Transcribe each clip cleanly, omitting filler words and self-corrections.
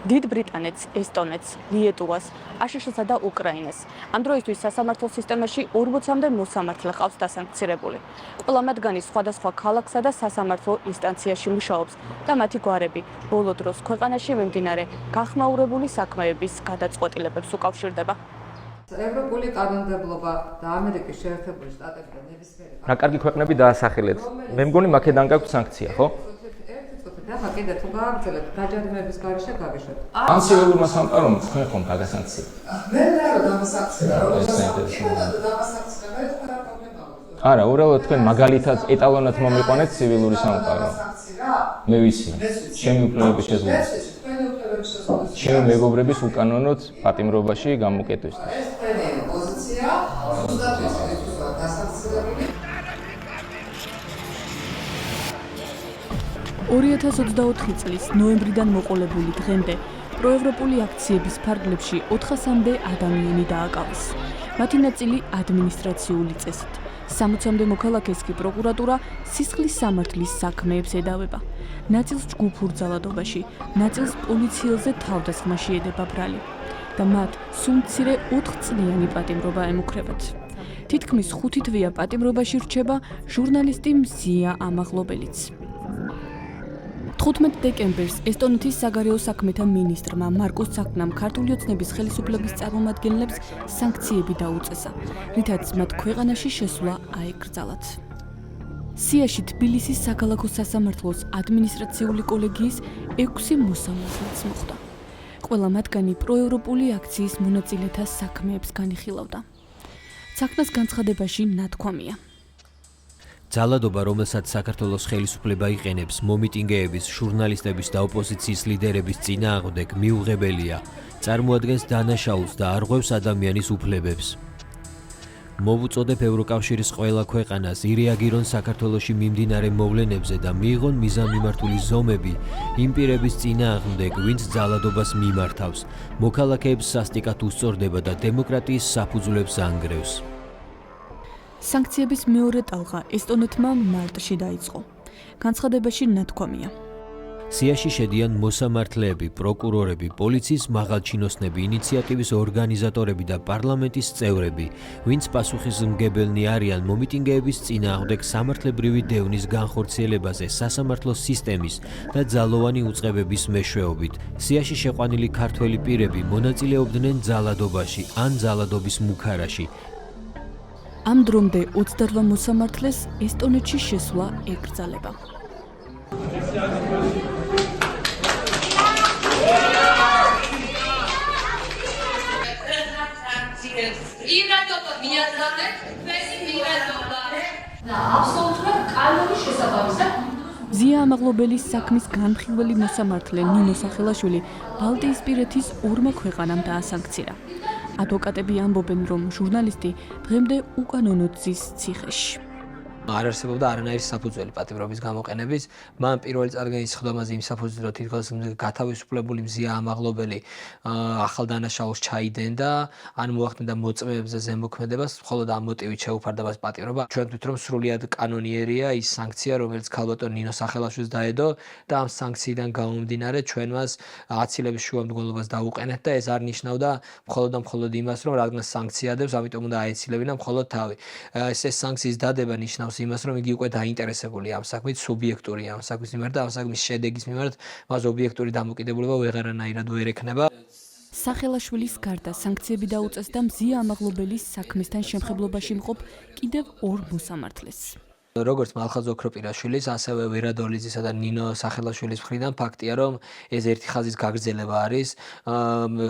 დიდ ბრიტანეთს, ესტონეთს, ლიეტუვას, აშშ-სა და უკრაინას. ამ დროისთვის სასამართლო სისტემაში 40-მდე მოსამართლე ყავს დასანქცირებული. ყველა მათგანი სხვადასხვა ქალაქსა და სასამართლო ინსტანციაში მუშაობს და მათი გვარები ბოლო დროს ქვეყანაში მიმდინარე გახმაურებული საქმეების გადაწყვეტილებებს უკავშირდება. ევროპული კანონმდებლობა და ამერიკის შეერთებული შტატები და ნებისმიერი რა კარგი ქვეყნები დაასახელეთ. მე მგონი მაქედან გაქვთ სანქცია, ხო? ახლა კიდე თუ გააგრძელებთ გაჯარიმების გარეშე გავიშვათ. ან ცივილურმა სამყარომ თქვენ ხომ გაგასანქცია? მე რა დამასანქცია, არა, უბრალოდ თქვენ მაგალითად ეტალონად მომიყვანეთ ცივილური სამყარო. მე ვიცი, ჩემი უფლებების შეზღუდვა. ჩემი მეგობრების უკანონოდ პატიმრობაში გამოკეტვისთვის. ეს თქვენი პოზიცია, ზუსტად დასანქცირებული. 2024 წლის ნოემბრიდან მოყოლებული დღემდე პროევროპული აქციების ფარგლებში 400-მდე ადამიანი დააკავეს. მათი ნაწილი ადმინისტრაციული წესით. 60-მდე მოქალაქეს კი პროკურატურა სისხლის სამართლის საქმეებს ედავება. ნაწილს ჯგუფურ ძალადობაში, ნაწილს პოლიციელზე თავდასხმაში ედება ბრალი და მათ სულ მცირე 4 წლიანი პატიმრობა ემუქრებათ. თითქმის 5 თვეა პატიმრობაში რჩება ჟურნალისტი მზია ამაღლობელიც. 15 დეკემბერს ესტონეთის საგარეო საქმეთა მინისტრმა მარკუს ცაკნამ ქართული ოცნების ხელისუფლების წარმომადგენლებს სანქციები დაუწესა, რითაც მათ ქვეყანაში შესვლა აეკრძალათ. სიაში თბილისის საქალაქო სასამართლოს ადმინისტრაციული კოლეგიის 6 მოსამართლეც მოხვდა. ყველა მათგანი პროევროპული აქციის მონაწილეთა საქმეებს განიხილავდა. ცაკნას განცხადებაში ნათქვამია. ძალადობა, რომელსაც საქართველოს ხელისუფლება იყენებს მომიტინგეების, ჟურნალისტების და ოპოზიციის ლიდერების წინააღმდეგ მიუღებელია, წარმოადგენს დანაშაულს და არღვევს ადამიანის უფლებებს. მოვუწოდებ ევროკავშირის ყველა ქვეყანას ირეაგირონ საქართველოში მიმდინარე მოვლენებზე და მიიღონ მიზანმიმართული ზომები იმ პირების წინააღმდეგ, ვინც ძალადობას მიმართავს, მოქალაქეებს სასტიკად უსწორდება და დემოკრატიის საფუძვლებს ანგრევს. სანქციების მეორე ტალღა ესტონეთმა მარტში დაიწყო. განცხადებაში ნათქვამია. სიაში შედიან მოსამართლეები, პროკურორები, პოლიციის მაღალჩინოსნები, ინიციატივის ორგანიზატორები და პარლამენტის წევრები, ვინც პასუხისმგებელნი არიან მომიტინგეების წინააღმდეგ სამართლებრივი დევნის განხორციელებაზე სასამართლო სისტემის და ძალოვანი უწყებების მეშვეობით. სიაში შეყვანილი ქართველი პირები მონაწილეობდნენ ძალადობაში ან ძალადობის მუქარაში. ამ დრომდე 28 მოსამართლეს ესტონეთში შესვლა ეკრძალება. ზია ამაღლობელის საქმის განხილველი მოსამართლე ნინო სახელაშვილი ბალტიისპირეთის 2 ქვეყანამ დაასანქცირა. ადვოკატები ამბობენ, რომ ჟურნალისტი დღემდე უკანონოდ ზის ციხეში. არ არსებობდა არანაირი საფუძველი პატიმრობის გამოყენების. მან პირველი წარდგენის სხდომაზე იმ საფუძვლით, რომ თითქოს გათავისუფლებული მზია ამაღლობელი ახალ დანაშაულს ჩაიდენდა, ან მოახდინა მოწმეებზე ზემოქმედებას, მხოლოდ ამ მოტივით შეუფარდა მას პატიმრობა. ჩვენ ვთქვით, რომ სრულიად კანონიერია ის სანქცია, რომელიც ქალბატონ ნინო სახელაშვილს დაედო და ამ სანქციიდან გამომდინარე ჩვენ მას აცილების შუამდგომლობას დაუყენეთ და ეს არ ნიშნავდა მხოლოდ იმას, რომ რადგან სანქცია დებს, ამიტომ უნდა აეცილებინა მხოლოდ თავი. ეს სანქციის დადება ნიშნავს იმას, რომ იგი უკვე დაინტერესებულია ამ საქმით, სუბიექტურია ამ საქმის მიმართ და ამ საქმის შედეგის მიმართ მას ობიექტური დამოკიდებულება ვეღარანაირად ვერ ექნება. სახელაშვილის გარდა სანქციები დაუწესდა მზია ამაღლობელის საქმესთან შემხებლობაში მყოფ კიდევ 2 მოსამართლეს. როგორც მალხაზ ოქროპირაშვილის, ასევე ვერადოლიძისა და ნინო სახელაშვილის მხრიდან ფაქტია, რომ ეს ერთი ხაზის გაგრძელება არის.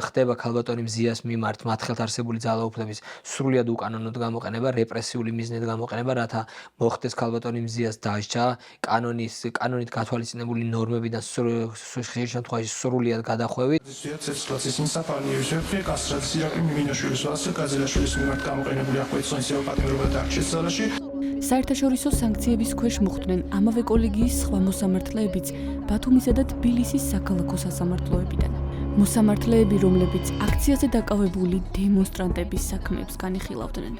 ხდება ქალბატონი მზიას მიმართ მათ ხელთ არსებული ძალაუფლების სრულიად უკანონოდ გამოყენება, რეპრესიული მიზნით გამოყენება, რათა მოხდეს ქალბატონი მზიას დასჯა, კანონით გათვალისწინებული ნორმებიდან ხშირ შემთხვევაში სრულიად გადახვევით. სიტუაციის მსაფარნიების ვეფხი კასტრაციის ირაკლი მინაშვილის ვასილ გაძელაშვილის მიმართ გამოყენებული აღკვეცონის პატიმრობა დარჩეს ძალაში. საერთაშორისო სანქციების ქვეშ მოხვდნენ ამავე კოლეგიის სხვა მოსამართლეებიც ბათუმისა და თბილისის საქალაქო სასამართლოებიდან. მოსამართლეები, რომლებიც აქციაზე დაკავებული დემონსტრანტების საქმეებს განიხილავდნენ.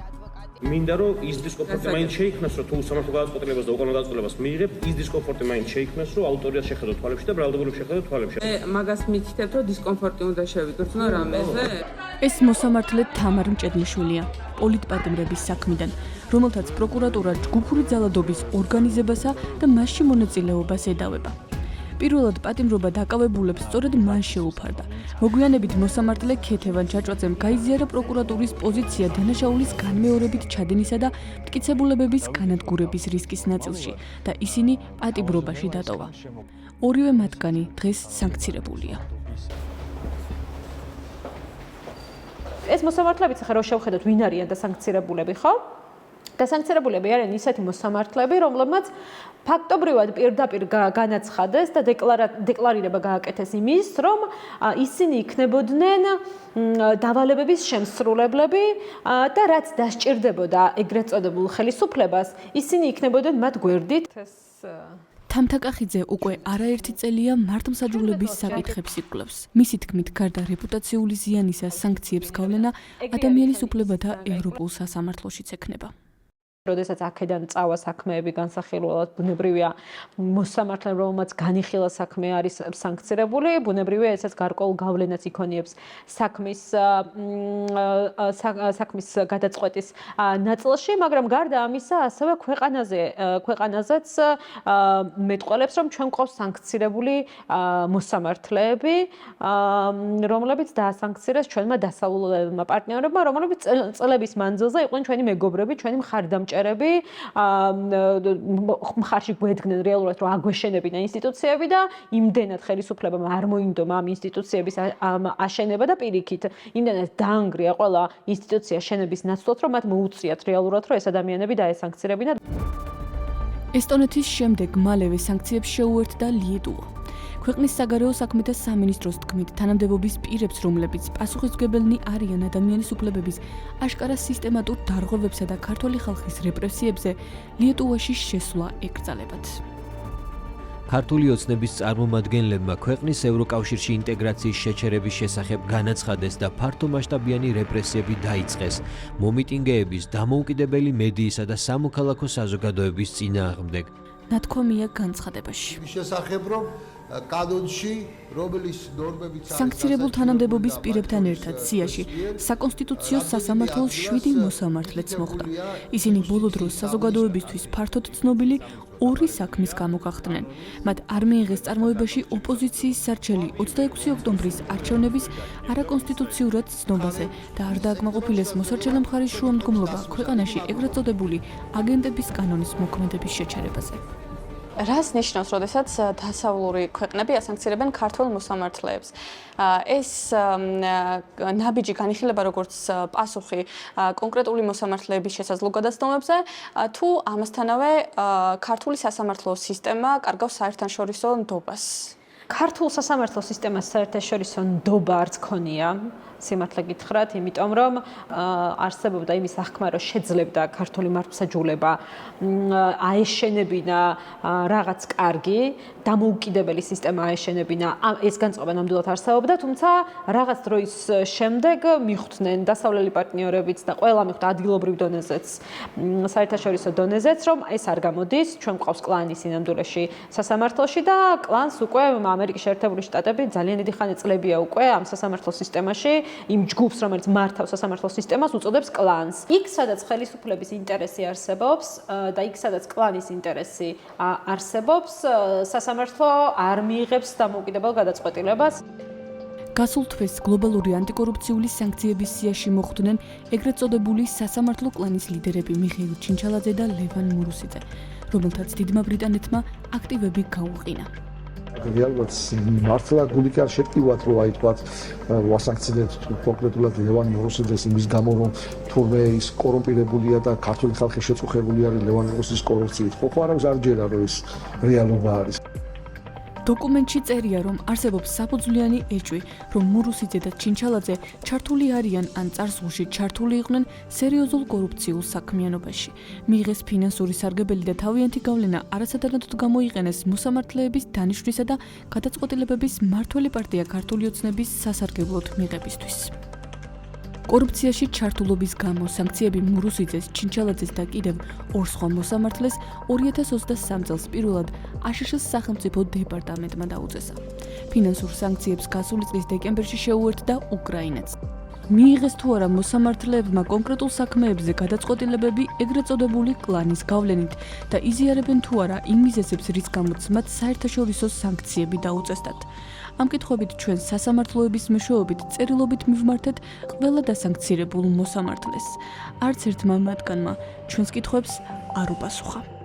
მინდა რომ ის დისკომფორტი მაინც შეიქმნას, რომ თუ სამართალ გადაწყვეტილებას და უკანონო გადაწყვეტილებას მიიღებ, ის დისკომფორტი მაინც შეიქმნას, რომ აუდიტორიას შეხედო თვალებში და ბრალდებულებს შეხედო თვალებში. მაგას მითითებ, რომ დისკომფორტი უნდა შევიკრწნო რამეზე? ეს მოსამართლე თამარ მჭედლიშვილია, პოლიტპატიმრების საქმიდან, რომელთაც პროკურატურა ჯგუფური ძალადობის ორგანიზებასა და მასში მონაწილეობას ედავება. პირველად პატიმრობა დაკავებულებს სწორედ მან შეუფარდა. მოგვიანებით მოსამართლე ქეთევან ჩაჭვაძემ გაიზიარა პროკურატურის პოზიცია დანაშაულის განმეორებით ჩადინისა და მტკიცებულებების განადგურების რისკის ნაწილში და ისინი პატიმრობაში დატოვა. ორივე მათგანი დღეს სანქცირებულია. ეს მოსამართლეებიც ახლა რო შევხედოთ ვინ არიან დასანქცირებულები, ხო? დასანქცირებულები არიან ისეთი მოსამართლეები, რომლებმაც ფაქტობრივად პირდაპირ განაცხადეს და დეკლარირება გააკეთეს იმის, რომ ისინი იქნებოდნენ დავალებების შემსრულებლები და რაც დასჭირდებოდა ეგრეთ წოდებულ ხელისუფლებას, ისინი იქნებოდნენ მათ გვერდით. თამთაკახიძე უკვე არაერთი წელია მართლმსაჯულების საკითხებს იკვლევს. მისი თქმით, გარდა რეპუტაციული ზიანისა, სანქციებს გავლენა ადამიანის უფლებათა ევროპულ სასამართლოშიც ექნება. როდესაც აქედან წავა საქმეები განსახილველად, ბუნებრივია მოსამართლე, რომელმაც განიხილა საქმე არის სანქცირებული, ბუნებრივია ესაც გარკვეულ გავლენას იქონიებს საქმის გადაწყვეტის ნაწილში, მაგრამ გარდა ამისა, ასევე ქვეყანაზეც მეტყველებს, რომ ჩვენ გვყავს სანქცირებული მოსამართლეები, რომლებიც დაასანქცირეს ჩვენმა დასავლურებმა პარტნიორებმა, რომლებიც წლების მანძილზე იყვნენ ჩვენი მეგობრები, ჩვენი მხარდამჭერები, მხარში გვედგნენ რეალურად, რომ აგვეშენებინა ინსტიტუციები და იმდენად ხელისუფლებამ არ მოინდომა ამ ინსტიტუციების აშენება და პირიქით იმდენად დაანგრია ყველა ინსტიტუცია შენების ნაცვლად, რომ მათ მოუწიათ რეალურად, რომ ეს ადამიანები დაესანქცირებინა. ესტონეთის შემდეგ მალევე სანქციებს შეუერთდა ლიეტუვა. ქვეყნის საგარეო საქმეთა სამინისტროს თქმით, თანამდებობის პირებს, რომლებიც პასუხისმგებელნი არიან ადამიანის უფლებების აშკარა სისტემატურ დარღვევებსა და ქართული ხალხის რეპრესიებზე, ლიეტუვაში შესვლა ეკრძალებათ. ქართული ოცნების წარმომადგენლებმა ქვეყნის ევროკავშირში ინტეგრაციის შეჩერების შესახებ განაცხადეს და ფართომასშტაბიანი რეპრესიები დაიწყეს მომიტინგეების, დამოუკიდებელი მედიისა და სამოქალაქო საზოგადოების წინააღმდეგ. ნათქვამია განცხადებაში. შესახებ რომ კანონში რომელიც ნორმებით სანქცირებულ თანამდებობის პირებთან ერთად სიაში საკონსტიტუციო სასამართლოს 7 მოსამართლეც მოხვდა. ისინი ბოლო დროს საზოგადოებისთვის ფართოდ ცნობილი ორი საქმის გამო გახდნენ. მათ არ მიიღეს წარმოებაში ოპოზიციის სარჩელი 26 ოქტომბრის არჩევნების არაკონსტიტუციურად ცნობაზე და არ დააკმაყოფილეს მოსარჩელე მხარის შუამდგომლობა ქვეყანაში ეგრეთ წოდებული აგენტების კანონის მოქმედების შეჩერებაზე. რას ნიშნავს, როდესაც დასავლური ქვეყნები ასანქცირებენ ქართულ მოსამართლეებს? ეს ნაბიჯი განიხილება როგორც პასუხი კონკრეტული მოსამართლეების შესაძლო გადაცნობებზე, თუ ამასთანავე ქართული სასამართლო სისტემა კარგავს საერთაშორისო ნდობას? ქართულ სასამართლო სისტემას საერთაშორისო ნდობა არც ქონია. სიმართლე გითხრათ, იმიტომ რომ არსებობდა იმის აღქმა, რომ შეძლებდა ქართული მართლმსაჯულება აეშენებინა რაღაც კარგი, დამოუკიდებელი სისტემა აეშენებინა, ეს განწყობა ნამდვილად არსებობდა, თუმცა რაღაც დროის შემდეგ მიხვდნენ დასავლელი პარტნიორებიც და ყველა მიხვდა ადგილობრივ დონეზეც, საერთაშორისო დონეზეც, რომ ეს არ გამოდის, ჩვენ გვყავს კლანი სინამდვილეში სასამართლოში და კლანს უკვე ამერიკის შეერთებული შტატები ძალიან დიდი ხანი წლებია უკვე ამ სასამართლო სისტემაში. იმ ჯგუფს, რომელიც მართავს სასამართლო სისტემას, უწოდებს კლანს. იქ, სადაც ხელისუფლების ინტერესი არსებობს და იქ, სადაც კლანის ინტერესი არსებობს, სასამართლო არ მიიღებს დამოუკიდებელ გადაწყვეტილებას. გასულ თვეს გლობალური ანტიკორუფციული სანქციების სიაში მოხვდნენ ეგრეთ წოდებული სასამართლო კლანის ლიდერები მიხეილ ჩინჩალაძე და ლევან მურუსიძე, რომელთაც დიდმა ბრიტანეთმა აქტივები გაუყინა. რეალურად მართლა გული კი არ შეტყივათ, რომ აი თქვათ ვასანქცირებთ კონკრეტულად ლევან მურუსიძეს იმის გამო, რომ თურმე ის კორუმპირებულია და ქართული ხალხი შეწუხებული არის ლევან მურუსიძის კორუფციით. ხო არა გზარჯერა, რომ ეს რეალობა არის. დოკუმენტში წერია, რომ არსებობს საფუძვლიანი ეჭვი, რომ მურუსიძე და ჩინჩალაძე ჩართული არიან ან წარსულში ჩართული იყვნენ სერიოზულ კორუფციულ საქმიანობაში. მიიღეს ფინანსური სარგებელი და თავიანთი გავლენა არასადარნათოდ გამოიყენეს მოსამართლეების დანიშვნისა და გადაწყვეტილებების მმართველი პარტია ქართული ოცნების სასარგებლოდ მიღებისთვის. კორუფციაში ჩართულობის გამო სანქციები მურუსიძეს, ჩინჩალაძეს და კიდევ ორ სხვა მოსამართლეს 2023 წელს პირველად აშშ-ის სახელმწიფო დეპარტამენტმა დაუწესა. ფინანსურ სანქციებს გასული წლის დეკემბერში შეუერთდა უკრაინაც. მიიღეს თუ არა მოსამართლეებმა კონკრეტულ საქმეებზე გადაწყვეტილებები ეგრეთ წოდებული კლანის გავლენით და იზიარებენ თუ არა იმ მიზეზებს, რის გამოც მათ საერთაშორისო სანქციები დაუწესდათ. ამ კითხვებით ჩვენ სასამართლოების მეშვეობით წერილობით მივმართეთ ყველა დასანქცირებულ მოსამართლეს. არც ერთმა მათგანმა ჩვენს კითხვებს არ უპასუხა.